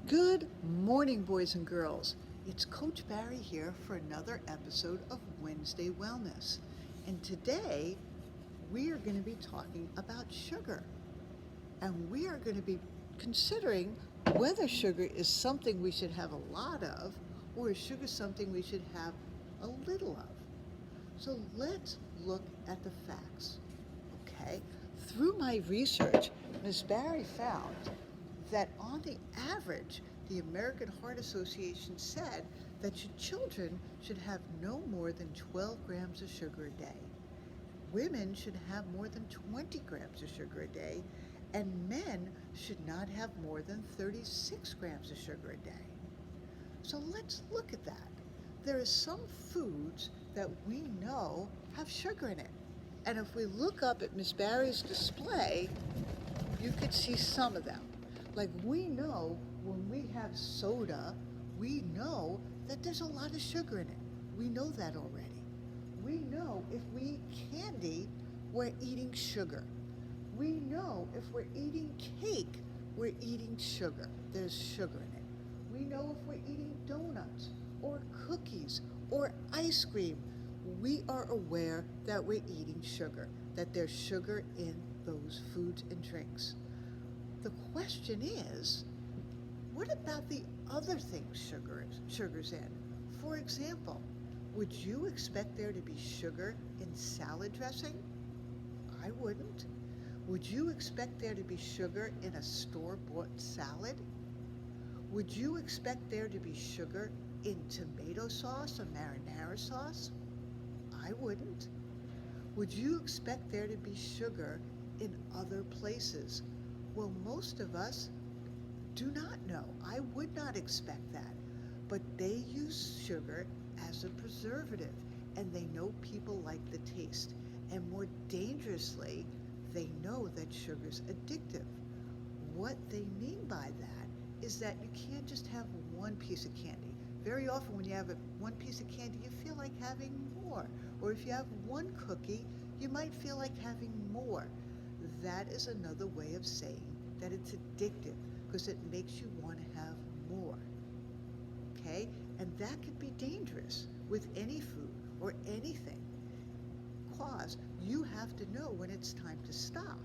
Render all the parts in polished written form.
Good morning, boys and girls. It's Coach Barry here for another episode of Wednesday Wellness. And today we are going to be talking about sugar. And we are going to be considering whether sugar is something we should have a lot of or is sugar something we should have a little of. So let's look at the facts. Okay? Through my research, Ms. Barry found that on the average, the American Heart Association said that children should have no more than 12 grams of sugar a day. Women should have more than 20 grams of sugar a day, and men should not have more than 36 grams of sugar a day. So let's look at that. There are some foods that we know have sugar in it. And if we look up at Ms. Barry's display, you could see some of them. Like we know when we have soda, we know that there's a lot of sugar in it. We know that already. We know if we eat candy, we're eating sugar. We know if we're eating cake, we're eating sugar. There's sugar in it. We know if we're eating donuts or cookies or ice cream, we are aware that we're eating sugar, that there's sugar in those foods and drinks. The question is, what about the other things sugar's in? For example, would you expect there to be sugar in salad dressing? I wouldn't. Would you expect there to be sugar in a store-bought salad? Would you expect there to be sugar in tomato sauce or marinara sauce? I wouldn't. Would you expect there to be sugar in other places? Well, most of us do not know. I would not expect that. But they use sugar as a preservative, and they know people like the taste. And more dangerously, they know that sugar's addictive. What they mean by that is that you can't just have one piece of candy. Very often when you have one piece of candy, you feel like having more. Or if you have one cookie, you might feel like having more. That is another way of saying that it's addictive because it makes you want to have more. Okay? And that could be dangerous with any food or anything. Because you have to know when it's time to stop,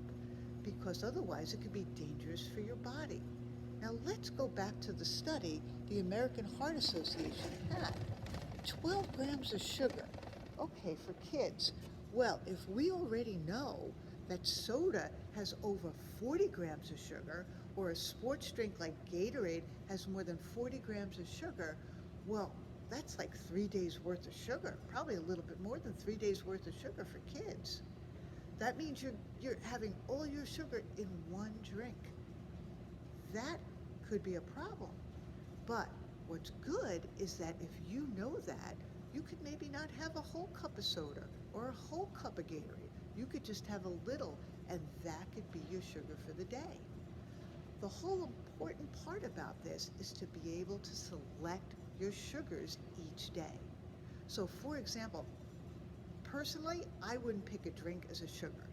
because otherwise it could be dangerous for your body. Now let's go back to the study the American Heart Association had. 12 grams of sugar. Okay, for kids. Well, if we already know that soda has over 40 grams of sugar, or a sports drink like Gatorade has more than 40 grams of sugar, well, that's like 3 days worth of sugar, probably a little bit more than 3 days worth of sugar for kids. That means you're having all your sugar in one drink. That could be a problem. But what's good is that if you know that, you could maybe not have a whole cup of soda or a whole cup of Gatorade. You could just have a little, and that could be your sugar for the day. The whole important part about this is to be able to select your sugars each day. So for example, personally, I wouldn't pick a drink as a sugar.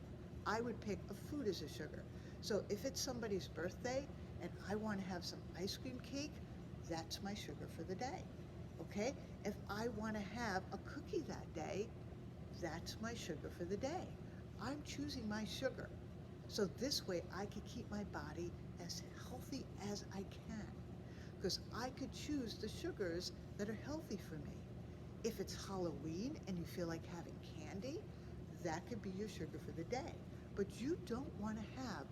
I would pick a food as a sugar. So if it's somebody's birthday and I want to have some ice cream cake, that's my sugar for the day. Okay? If I want to have a cookie that day, that's my sugar for the day. I'm choosing my sugar. So this way I can keep my body as healthy as I can, because I could choose the sugars that are healthy for me. If it's Halloween and you feel like having candy, that could be your sugar for the day. But you don't want to have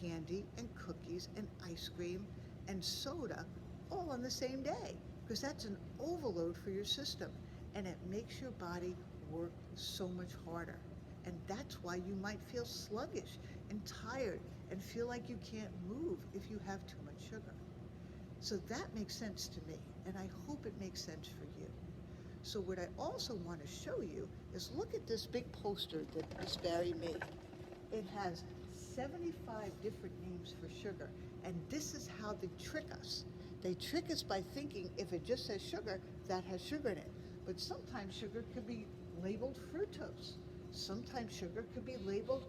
candy and cookies and ice cream and soda all on the same day, because that's an overload for your system and it makes your body work so much harder. And that's why you might feel sluggish and tired and feel like you can't move if you have too much sugar. So that makes sense to me, and I hope it makes sense for you. So what I also want to show you is look at this big poster that Miss Barry made. It has 75 different names for sugar, and this is how they trick us. They trick us by thinking if it just says sugar, that has sugar in it. But sometimes sugar could be labeled fructose. Sometimes sugar could be labeled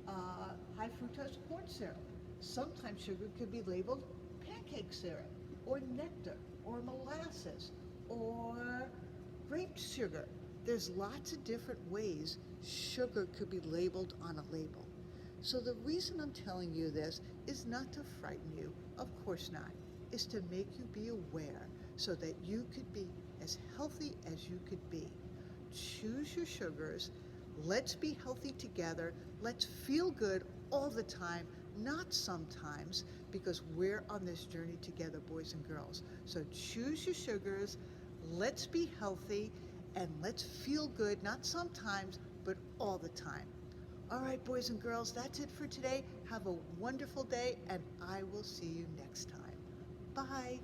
high fructose corn syrup. Sometimes sugar could be labeled pancake syrup. or nectar, or molasses, or grape sugar. There's lots of different ways sugar could be labeled on a label. So the reason I'm telling you this is not to frighten you, of course not, is to make you be aware so that you could be as healthy as you could be. Choose your sugars. Let's be healthy together. Let's feel good all the time, not sometimes, because we're on this journey together, boys and girls. So choose your sugars. Let's be healthy and let's feel good, not sometimes, but all the time. All right, boys and girls, that's it for today. Have a wonderful day, and I will see you next time. Bye.